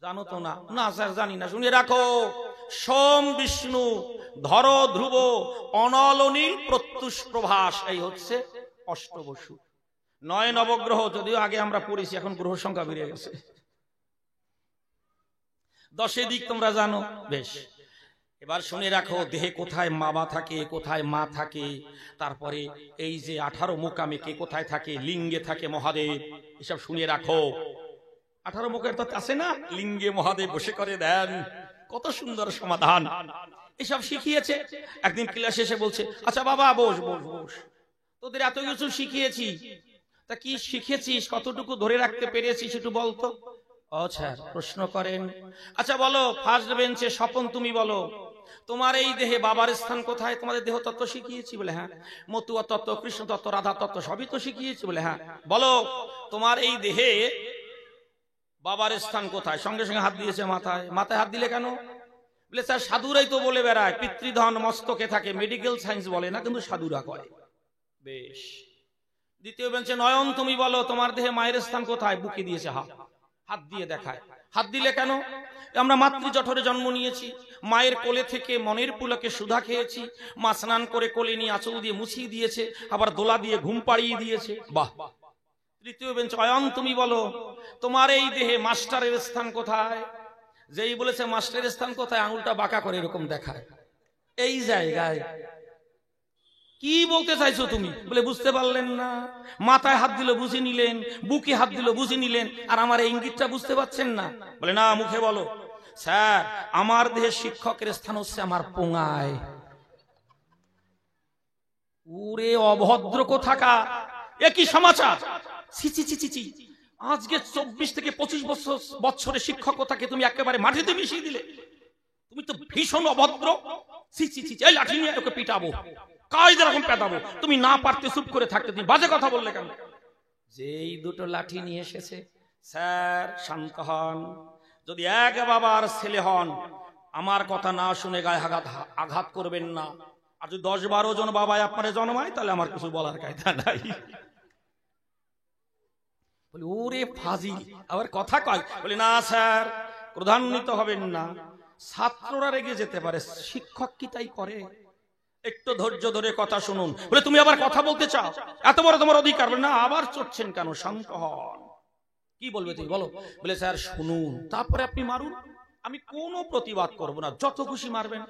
জানো তো না? না স্যার জানি না। শুনে রাখো, সোম, বিষ্ণু, ধর, ধ্রুব, অনল, নীল, প্রত্যুষ, প্রভাস, এই হচ্ছে অষ্টবসু। 9 নবগ্রহ, যদিও আগে আমরা পড়েছি, এখন গ্রহ সংখ্যা বেড়ে গেছে। 10 দিক তোমরা জানো বেশ। এবার শুনে রাখো, দেহে কোথায় বাবা থাকে, কোথায় মা থাকে, তারপরে এই যে 18 মোকামে কে কোথায় থাকে, লিঙ্গে থাকে মহাদেব, এসব শুনে রাখো। 18 মুখের তো আছে না, লিঙ্গে মহাদেব বসে করে দেন, কত সুন্দর সমাধান। এসব শিখিয়েছে। একদিন ক্লাস এসে বলছে, আচ্ছা বাবা বস বস বস, তোদের এত কিছু শিখিয়েছি, তা কি শিখেছিস, কতটুকু ধরে রাখতে পেরেছিস একটু বলতো। আচ্ছা প্রশ্ন করেন। আচ্ছা বলো, ফার্স্ট বেঞ্চে স্বপন তুমি বলো, তোমার এই দেহে বাবার স্থান কোথায়? তোমাদের দেহ তত্ত্ব শিখিয়েছি? বলে হ্যাঁ। মতুয়া তত্ত্ব, কৃষ্ণ তত্ত্ব, রাধা তত্ত্ব সবই তো শিখিয়েছি? বলে হ্যাঁ। বলো, তোমার এই দেহে বাবার স্থান কোথায়? সঙ্গে সঙ্গে হাত দিয়েছে মাথায়। মাথায় হাত দিলে কেন? বলে স্যার সাধুরাই তো বলে বেড়ায় পিতৃধন মস্তকে থাকে, মেডিকেল সায়েন্স বলে না, কিন্তু সাধুরা করে। বেশ, দ্বিতীয় বেঞ্চে নয়ন তুমি বলো তোমার দেহে মায়ের স্থান কোথায়? বুকে দিয়েছে হাত, হাত দিয়ে দেখায়। হাত দিলে কেন? আমরা মাতৃ জঠরে জন্ম নিয়েছি, মায়ের কোলে থেকে মনের পুলকে সুধা খেয়েছি, মা স্নান করে কোলে নিয়ে আঁচল দিয়ে মুছিয়ে দিয়েছে, আবার দোলা দিয়ে ঘুম পাড়িয়ে দিয়েছে। বাহ। তৃতীয় বেঞ্চ অয়ন তুমি বলো তোমার এই দেহে মাস্টারের স্থান কোথায়? যেই বলেছে মাস্টারের স্থান কোথায়, আঙুলটা বাঁকা করে এরকম দেখায়, এই জায়গায়। কি বলতে চাইছো তুমি? বলে বুঝতে পারলেন না? মাথায় হাত দিল বুঝে নিলেন, বুকে হাত দিল বুঝে নিলেন, আর আমার এই ইঙ্গিতটা বুঝতে পারছেন না? বলে না, মুখে বলো। স্যার, আমার দেহে শিক্ষকের স্থান হচ্ছে আমার পোঙায়। ওরে অভদ্র কোথাকা, একই সমাচার। ছি ছি ছি ছি, আজকে 24 থেকে 25 বছরের শিক্ষকতাকে তুমি একেবারে মাটিতে মিশিয়ে দিলে। তুমি তো ভীষণ অভদ্র। ছি ছি ছি, এই লাঠি নিয়ে ওকে পিটাবো, কায়দা রকম পেটাবো। তুমি না পারতে চুপ করে থাকতে, তুমি বাজে কথা বললে কেন? যেই দুটো লাঠি নিয়ে এসেছে, স্যার শান্ত হন। যদি এক বাবার ছেলে হন, আমার কথা না শুনে গায়ে আঘাত করবেন না। আর যদি 10-12 জন বাবায় আপনারা জন্মায়, তাহলে আমার কিছু বলার কায়দা নাই। বলি ওরে ফাজিল, আবার কথা কয়। বলি না স্যার, ক্রোধান্বিত হবেন না, ছাত্ররা রেগে যেতে পারে, শিক্ষক কি তাই করে? একটু ধৈর্য ধরে কথা শুনুন। বলে তুমি আবার কথা বলতে চাও, এত বড় তোমার অধিকার। বলে না, আবার চড়ছেন কেন? শান্ত হন। কি বলবে তুমি বলো? বলে স্যার শুনুন, তারপরে আপনি মারুন, আমি কোনো প্রতিবাদ করব না, যত খুশি মারবেন।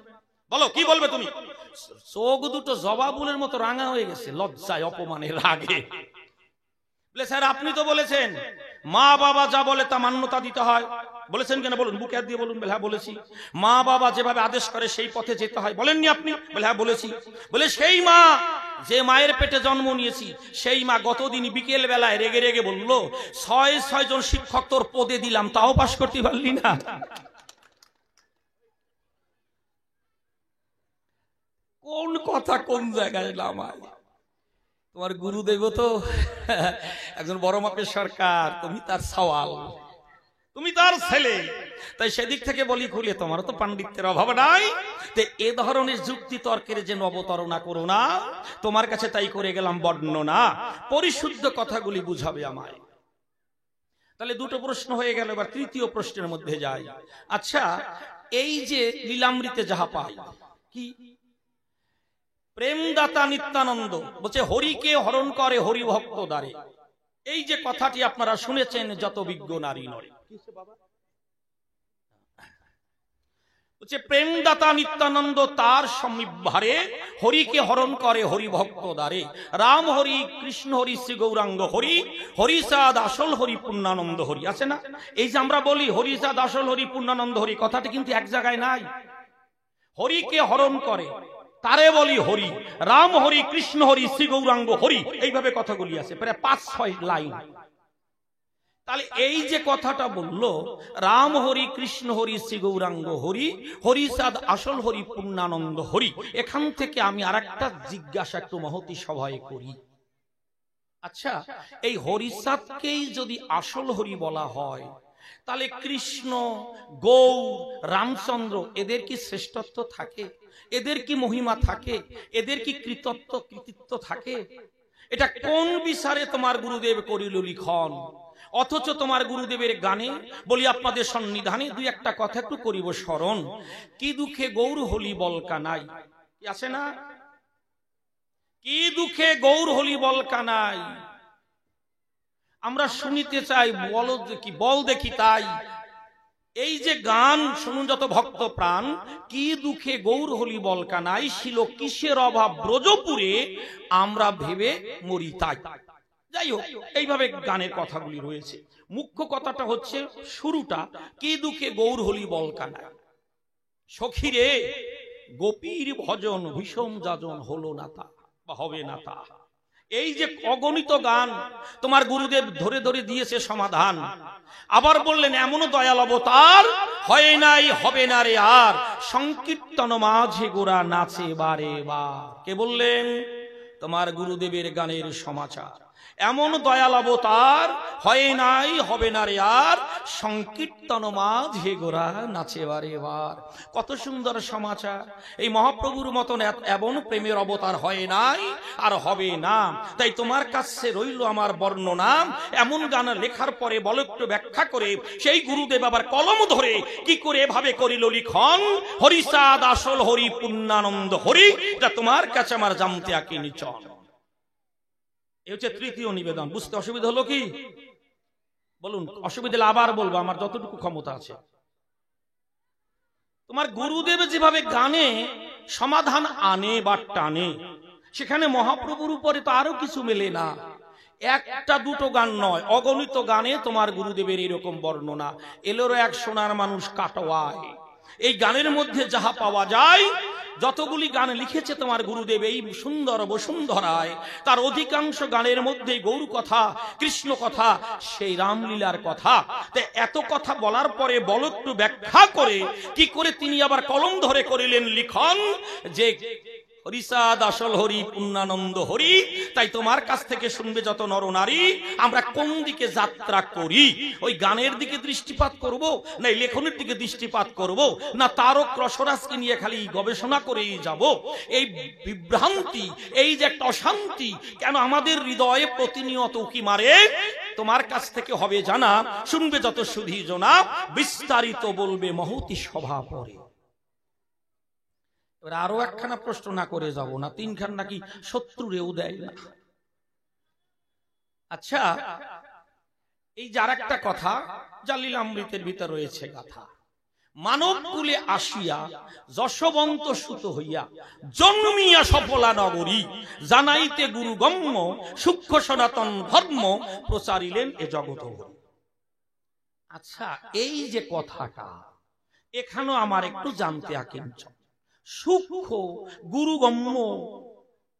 বলো কি বলবে তুমি? চোখ দুটো জবাবুলের মতো রাঙা হয়ে গেছে লজ্জায়, অপমানে, রাগে। বলে স্যার আপনি তো বলেছেন মা বাবা যা বলে তা মান্যতা দিতে হয়। বলেছেন কেন? বলুন, বুকে হাত দিয়ে বলুন। বলে হ্যাঁ বলেছি। মা বাবা যেভাবে আদেশ করে সেই পথে যেতে হয়, বলেননি আপনি? বলে হ্যাঁ বলেছি। বলে সেই মা, যে মায়ের পেটে জন্ম নিয়েছি, সেই মা গতদিন বিকেল বেলায় রেগে রেগে বলল, 6 জন শিক্ষক তোর পদে দিলাম, তাও পাশ করতে পারলি না। কোন কথা কোন জায়গায় নামায়? তোমার গুরুদেব তো একজন বড় মাপের সরকার, তুমি তার সওয়াল, তুমি তার ছেলে। তাই সেদিক থেকে বলি খুলে, তোমার তো পাণ্ডিত্যের অভাব নাই। এ ধরনের যুক্তি তর্কের যে অবতারণা করো না, তোমার কাছে তাই করে গেলাম বর্ণনা, পরিশুদ্ধ কথাগুলি বুঝাবে আমায়। তাহলে দুটো প্রশ্ন হয়ে গেল, এবার তৃতীয় প্রশ্নের মধ্যে যাই। আচ্ছা, এই যে লীলামৃতে যাহা পাই, কি প্রেমদাতা নিত্যানন্দ বলছে হরিকে হরণ করে হরি ভক্ত দ্বারে, এই যে কথাটি আপনারা শুনেছেন, যত বিজ্ঞ নারী নরে। বলছে প্রেমদাতা নিত্যানন্দ তার সমীপভারে হরিকে হরণ করে হরি ভক্ত দ্বারে। রাম হরি, কৃষ্ণ হরি, শ্রী গৌরাঙ্গ হরি, হরিচাঁদ আসল হরি, পূর্ণানন্দ হরি। আছে না? এই যে আমরা বলি হরিচাঁদ আসল হরি, পূর্ণানন্দ হরি, কথাটি কিন্তু এক জায়গায় নাই। হরিকে হরণ করে তারে বলি হরি, রাম হরি, কৃষ্ণ হরি, শ্রী গৌরাঙ্গ হরি, এইভাবে কথাগুলি আছে, প্রায় 5-6 লাইন। তাহলে এই যে কথাটা বললো, রাম হরি, কৃষ্ণ হরি, শ্রী গৌরাঙ্গ হরি, হরিচাঁদ আসল হরি, পূর্ণানন্দ হরি, এখান থেকে আমি আরেকটা জিজ্ঞাসা একটু মহতি সভায় করি। আচ্ছা, এই হরিচাঁদকেই যদি আসল হরি বলা হয়, তাহলে কৃষ্ণ, গৌর, রামচন্দ্র এদের কি শ্রেষ্ঠত্ব থাকে? এদের কি মহিমা থাকে? এদের কি কৃতিত্ব থাকে? এটা কোন বিচারে তোমার গুরুদেব করিল লিখন? অথচ তোমার গুরুদেবের গানে বলি আপনাদের সন্নিধানে দুই একটা কথা একটু করিব স্মরণ। কি দুঃখে গৌর হলি বল কানাই, আছে না? কি দুঃখে গৌর হলি বল কানাই, আমরা শুনিতে চাই, বলো দেখি, বল দেখি তাই। এই যে গান শুনুন যত ভক্ত প্রাণ, কি দুঃখে গৌর হলি বল কানাই, ছিল কিসের অভাব ব্রজপুরে, আমরা ভেবে মরি তাই। যাই হোক, এইভাবে গানের কথাগুলি রয়েছে। মুখ্য কথাটা হচ্ছে শুরুটা, কি দুঃখে গৌর হলি বল কানাই। সখীরে গোপীর ভজন ভীষণ যাজন হলো না তা, বা হবে না তা। এই যে অগণিত গান তোমার গুরুদেব ধরে ধরে দিয়েছে সমাধান। আবার বললেন এমনও দয়াল অবতার হয় নাই, হবে না রে আর, সংকীর্তন মাঝে গোরা নাচে বারে বার। কে বললেন? তোমার গুরুদেবের গানের সমাচার। এমন দয়াল অবতার হয় নাই হবে না রে আর, সংকীর্তন মাঝে গোরা নাচে বারে বার। কত সুন্দর সমাচার! এই মহাপ্রভুর মতন এমন প্রেমের অবতার হয় নাই আর হবে না। তাই তোমার কাছে রইল আমার বর্ণনা। এমন গান লেখার পরে বলো একটু ব্যাখ্যা করে, সেই গুরুদেব আবার কলম ধরে কি করে এভাবে করিল লিখন, হরিচাঁদ আসল হরি পূর্ণানন্দ হরি, যা তোমার কাছে আমার জানতে আকি নিচন। এই হচ্ছে তৃতীয় নিবেদন। বুঝতে অসুবিধা হলো কি? বলুন, অসুবিধা হলে আবার বলবো, আমার যতটুকু ক্ষমতা আছে। তোমার গুরুদেব যেভাবে গানে সমাধান আনে বা টানে, সেখানে মহাপ্রভুর উপরে তো আরো কিছু মেলে না। একটা দুটো গান নয়, অগণিত গানে তোমার গুরুদেবের এরকম বর্ণনা। এলোর এক সোনার মানুষ কাটোয়ায়, এই গানের মধ্যে যাহা পাওয়া যায়, যতগুলি গান লিখেছে তোমার গুরুদেব এই সুন্দর বসুন্ধরায়, তার অধিকাংশ গানের মধ্যে গৌর কথা, কৃষ্ণ কথা, সেই রামলীলার কথা। তাই এত কথা বলার পরে বল একটু ব্যাখ্যা করে কি করে তিনি আবার কলম ধরে করিলেন লিখন, যে হরিচাঁদ আসল হরি পূর্ণানন্দ হরি। তাই তোমার কাছ থেকে শুনবে যত নরনারী, আমরা কোন দিকে যাত্রা করি? ওই গানের দিকে দৃষ্টিপাত করব, না লেখনের দিকে দৃষ্টিপাত করব, না তারক রসরাজকে নিয়ে খালি গবেষণা করেই যাব? এই বিভ্রান্তি, এই যে একটা অশান্তি কেন আমাদের হৃদয়ে প্রতিনিয়ত উকি মারে, তোমার কাছ থেকে হবে জানা। শুনবে যত সুধী জনা, বিস্তারিত বলবে মহতি সভা পরে। এবার আরো একখানা প্রশ্ন না করে যাব না, তিনখান নাকি শত্রুরেও দেয় না। আচ্ছা, এই যার একটা কথা যা লীলামৃতের ভিতর রয়েছে গাথা, মানব কুলে আসিয়া যশবন্ত সুত হইয়া জন্মিয়া সফলা নগরী, জানাইতে গুরুগম্য সূক্ষ্ম সনাতন ধর্ম প্রচারিলেন এ জগৎ। আচ্ছা, এই যে কথাটা এখানেও আমার একটু জানতে আকিঞ্চন। সূক্ষ্ম গুরুগম্য,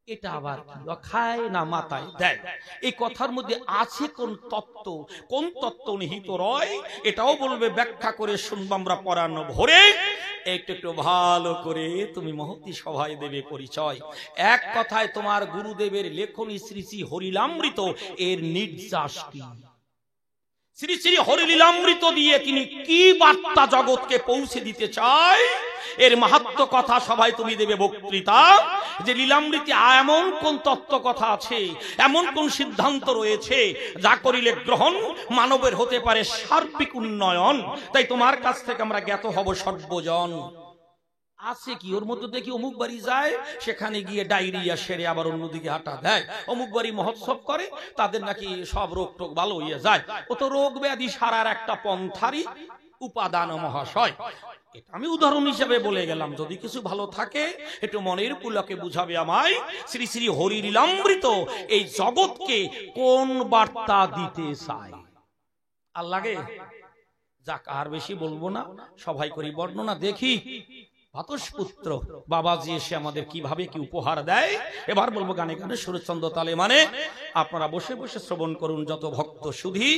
এটা আবার কি? খায় না মাথায় দেয়? এই কথার মধ্যে আছে কোন তত্ত্ব, কোন তত্ত্ব নিহিত রয়, এটাও বলবে, ব্যাখ্যা করে শুনবো আমরা পরাণ ভরে। একটু একটু ভালো করে তুমি মহতি সভায় দেবে পরিচয়। এক কথায় তোমার গুরুদেবের লেখনী শ্রী শ্রী হরিলামৃত, এর নির্যাস কি? শ্রী শ্রী হরিলীলামৃত দিয়ে তিনি কি বার্তা জগৎকে পৌঁছে দিতে চায়, এর মাহাত্ম্য কথা সবাই তুমি দেবে বক্তৃতা। যে লীলামৃতে এমন কোন তত্ত্ব কথা আছে, এমন কোন সিদ্ধান্ত রয়েছে যা করিলে গ্রহণ মানবের হতে পারে সার্বিক উন্নয়ন। তাই তোমার কাছ থেকে আমরা জ্ঞাত হব সর্বজন। আছে কি ওর মধ্যে? দেখি অমুক বাড়ি যায়, সেখানে গিয়ে ডায়রিয়া সেরে আবার অন্যদিকে হাঁটা দেয়। অমুক বাড়ি মহোৎসব করে, তাদের নাকি সব রোগ টোগ ভালো হয়ে যায়। ও তো রোগ ব্যাধি সারার একটা পন্থারই উপাদান মহাশয়। এটা আমি উদাহরণ হিসেবে বলে গেলাম। যদি কিছু ভালো থাকে একটু মনের পুলকে বুঝাবে আমায়। শ্রী শ্রী হরিলীলামৃত এই জগৎকে কোন বার্তা দিতে চায়? আল্লাহকে যাক, আর বেশি বলবো না, সবাই করি বর্ণনা। দেখি ভাতসপুত্র বাবাজি এসে আমাদের কিভাবে কি উপহার দেয়। এবার বলবো গানে গানে সুরচন্দ্র তালে, মানে আপনারা বসে বসে শ্রবণ করুন যত ভক্ত সুধী।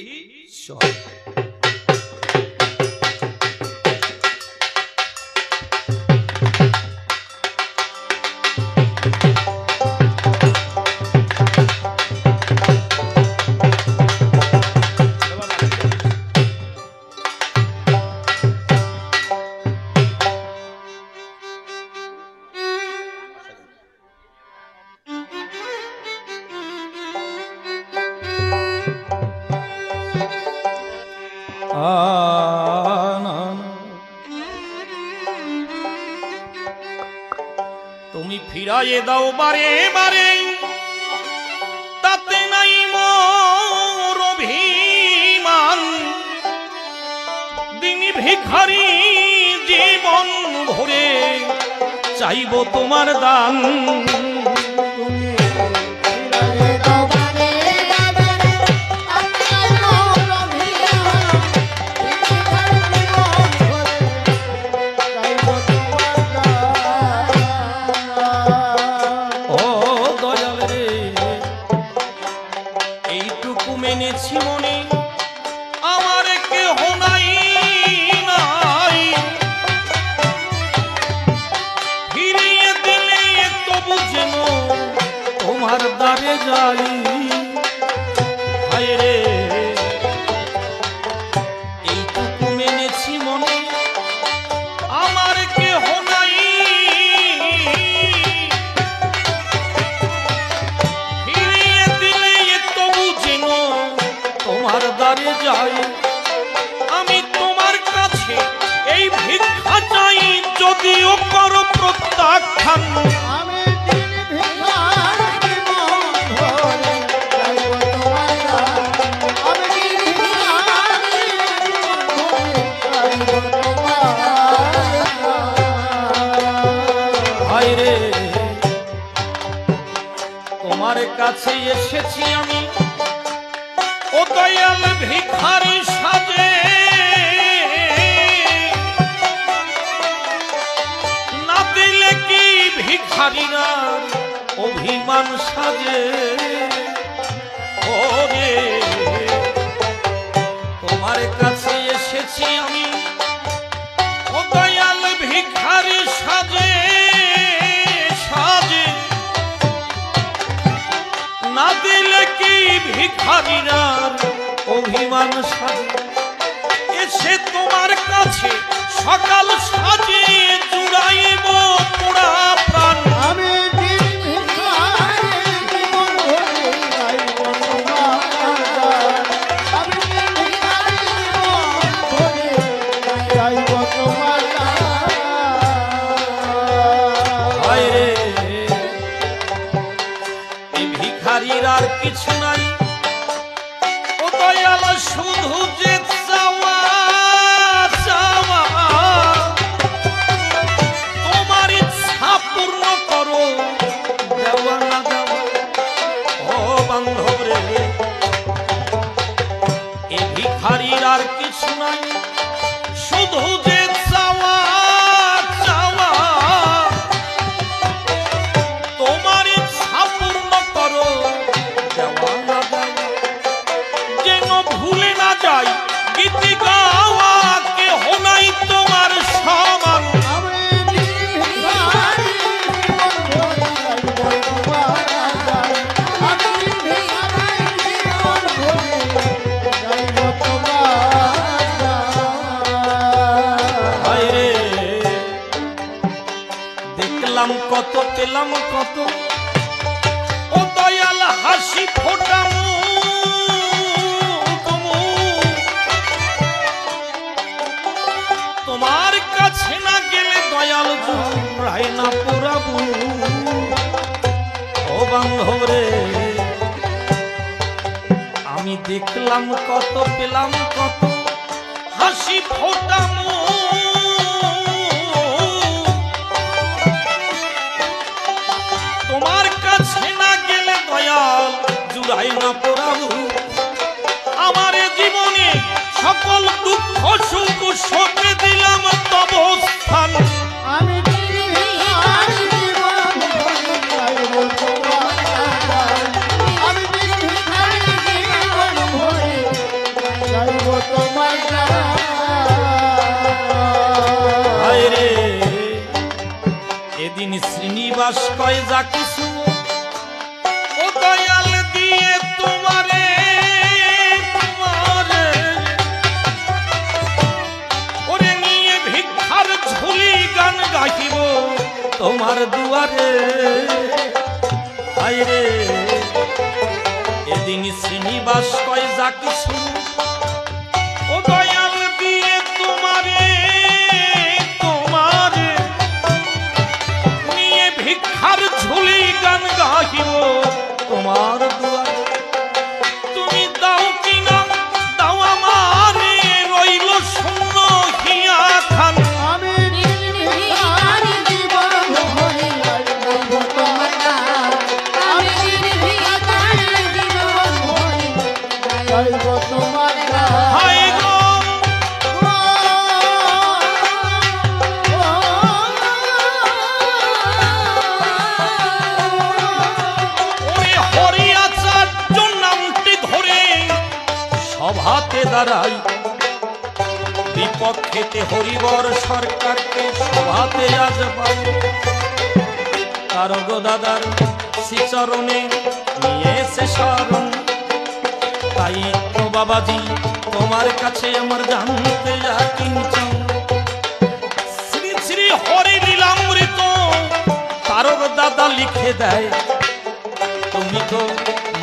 তুমি ফিরাইয়ে দাও বারে বারে, তাতে নাই মোর অভিমান। দিনী ভিখারি জীবন ভরে চাইব তোমার দান। দ্বারে যাই, আমি তোমার কাছে এই ভিক্ষা চাই, যদিও করো প্রত্যাখ্যান। তোমার কাছে এসেছি আমি ও দয়াল ভিখারি সাজে, না দিলে কি ভিখারিরা অভিমান সাজে। ওরে তোমার কাছে এসেছি আমি ও দয়াল ভিখারি সাজে সাজে, না দিলে কি ভিখারিরা অভিমান সাজে। এসে তোমার কাছে সকাল সাজে জুড়াইব পোড়া প্রাণ। আর কিছু নাই ও দয়াল, শুধু যে চাওয়া চাওয়া, তোমার ইচ্ছা পূর্ণ করো, দেওয়া না দেওয়া। ও বান্ধব রে, এ ভিখারির আর কিছু নাই, শুধু যে চাওয়া চাওয়া, তোমার ইচ্ছা পূর্ণ করো, যেন ভুলে না যাই গীতি গাওয়া, কেহ নাই তোমার সমান। দেখলাম কত, পেলাম কত, ও দয়াল হাসি ফোটাম তোমার কাছে না গেলে দয়াল জুড়াই না পোড়াবো। ও বান্ধব রে, আমি দেখলাম কত, পেলাম কত, হাসি ফোটাম তোমার কাছে না গেলে দয়াল জুড়াই না পোড়াবো। আমার জীবনে সকল দুঃখ সুখ সঁপে দিলাম তব স্থান। আমি এদিন শ্রীনিবাস কয় যা কিছু ও দয়াল দিয়ে তোমারে, তোমারে ওরে নিয়ে ভিক্ষার ঝুলি গান গাইব তোমার দুয়ারে। আরে এদিন শ্রীনিবাস কয় যা কিছু ও দয়াল দিয়ে তোমারে, তোমারে নিয়ে ভিক্ষার ঝুলি গান গাইব তোমার দুয়ারে। তুমি দাও কিনা দাও আমারে, রইল শূন্য হিয়া খান। সভাতে দাঁড়াই বিপক্ষেতে হরিবর সরকারকে সভাতে আজ পাই। তারক দাদার শ্রীচরণে নিয়েছে শরণ, তাই তো বাবাজি তোমার কাছে আমার জানতে যা কিঞ্চন। শ্রী শ্রী হরি লীলামৃত তারক দাদা লিখে দেয়, তুমি তো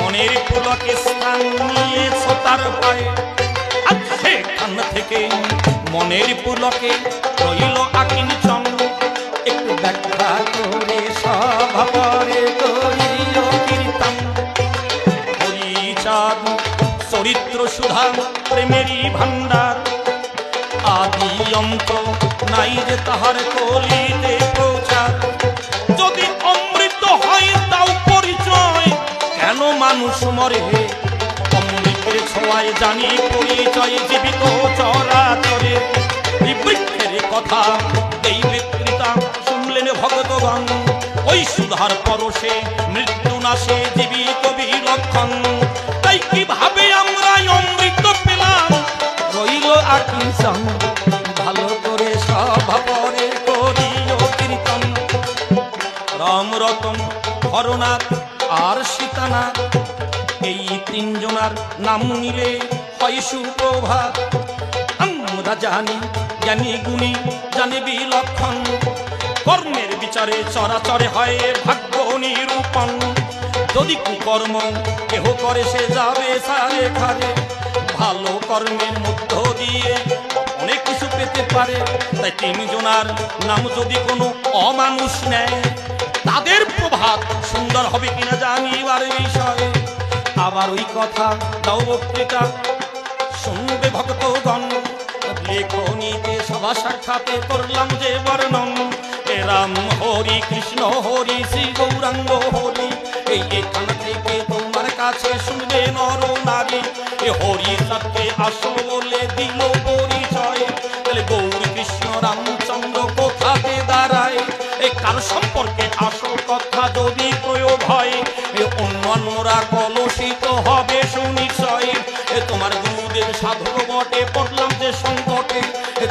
মনের পুলকে স্থান নিয়েছ তার পায়ে, আর সেখান থেকে মনের পুলকে রইল আকিঞ্চন। একটু ব্যাখ্যা করে সভা পরে করিও কীর্তন। হরিচাঁদ চরিত্র সুধা প্রেমেরই ভাণ্ডার, আদি অন্ত নাই যে তাহার কলিতে প্রচার। যদি অমৃত হয় তাও পরিচয়, কেন মানুষ মরে? অমৃতের ছোঁয়ায় জানি পরিচয় জীবিত চরাচরে। এই বৃক্ষের কথা এই বিকৃতা শুনলেন ভগতগণ, ওই সুধার পরশে মৃত্যু নাশে জীবিত বিলক্ষণ। তাই কিভাবে আমরা অমৃত পেলাম? রইল আকিঞ্চন, ভালো করে সভা পরে করিও কীর্তন। রাম রতন হরনাথ আর সীতানাথ, এই তিনজনার নাম নিলে হয় সুপ্রভাত। আমরা জানি জ্ঞানী গুণী জানে বিলক্ষণ, কর্মের বিচারে চরাচরে হয় ভাগ্য নিরূপণ। যদি কুকর্ম কেহ করে সে যাবে সারে খারে, ভালো কর্মের মধ্য দিয়ে অনেক কিছু পেতে পারে। তাই তিনজনার নাম যদি কোনো অমানুষ নেয়, তাদের প্রভাত সুন্দর হবে কিনা জানিবার বিষয়ে। আবার ওই কথা দাও বক্তৃতা শুনবে ভক্তগণ, লেখনীতে সভা সাক্ষাতে করলাম যে বর্ণন। এ রাম হরি কৃষ্ণ হরি শ্রী গৌরাঙ্গ হরি, এই এখান থেকে তোমার কাছে শুনবে নর নারী। এ হরি সত্যে আসো বলে দিল পরিচয়, তাহলে গৌর কৃষ্ণ রামচন্দ্র কোথাতে দাঁড়ায়? এ কার সম্পর্কে আসল কথা যদি প্রয়োগ হয়, এ অন্যান্যরা কলুষিত হবে সুনিশ্চয়। এ তোমার গুরুদেব সাধক বটে, পড়লাম যে সংকটে,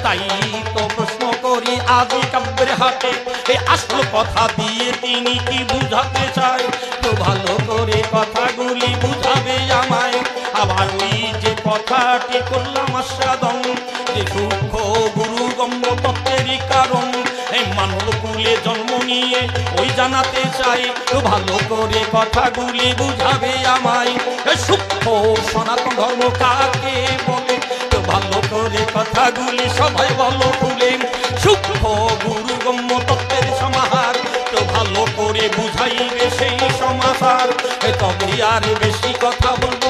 তাই তো প্রশ্ন করি আদি কাব্যের হাতে, এ আসল কথা দিয়ে তিনি কি বুঝাতে চায়? তো ভালো করে কথাগুলি বুঝাবে আমায়। আবার ওই যে কথাটি করলাম আস্বাদন, যে সূক্ষ্ম গুরু গম্য তত্ত্বেরই কারণ, এই মানব কুলে জন্ম নিয়ে ওই জানাতে চাই। তো ভালো করে কথাগুলি বুঝাবে আমায়। সূক্ষ্ম সনাতন ধর্ম কাকে বলে? তো ভালো করে কথাগুলি সবাই বলো তুলে। সূক্ষ্ম গুরু গম্য তত্ত্বের সমাহার, তো ভালো করে বুঝাইবে সেই সমাচার। তবে আর বেশি কথা বলবো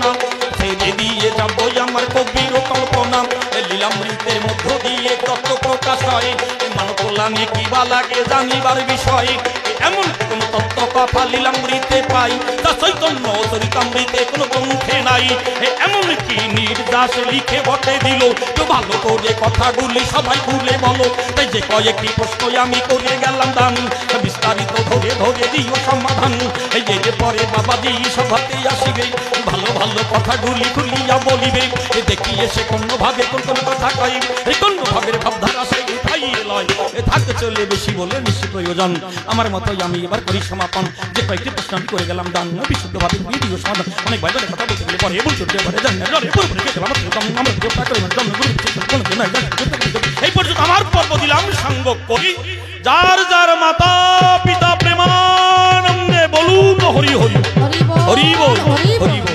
না, ছেড়ে দিয়ে যাবো আমার কবির কল্পনা। লীলামৃতের মধ্য দিয়ে তত্ত্ব প্রকাশ হয়, মানব কল্যাণে কি বা লাগে জানিবার বিষয়। এমন কোন তত্ত্ব কথা লীলামৃতে পাই, তা চৈতন্য চরিতামৃতে কোনো গ্রন্থে নাই। এমন কি নির্যাস লিখে বটে দিল? তো ভালো করে কথাগুলি সবাই খুলে বলো। তাই যে কয়েকটি প্রশ্ন আমি করে গেলাম দান, বিস্তারিত ধরে ধরে দিও সমাধান। এই যে পরে বাবাজি সভাতে আসিবে, ভালো ভালো কথাগুলি খুলিয়া বলিবে। দেখিয়ে সে কোনো ভাবে কোন কোন কথা কয়, কোন ভাবের ভাবধারা সেই উঠাই লয়। থাকতে চলে বেশি বলে বেশি প্রয়োজন। আমার মতোই আমি এবার করি সমাপন। যে কয়েকটি প্রশ্ন আমি করে গেলাম দান, বিশুদ্ধভাবে দিও সমাধান। অনেক বাইরে কথা বলতে গেলে পরে বলতে পারে এই পর্যন্ত আমার পর্ব দিলাম সাঙ্গ করি। যার যার মাতা পিতা প্রেমানন্দে বলুন হরি হরি, হরি বল, হরি বল।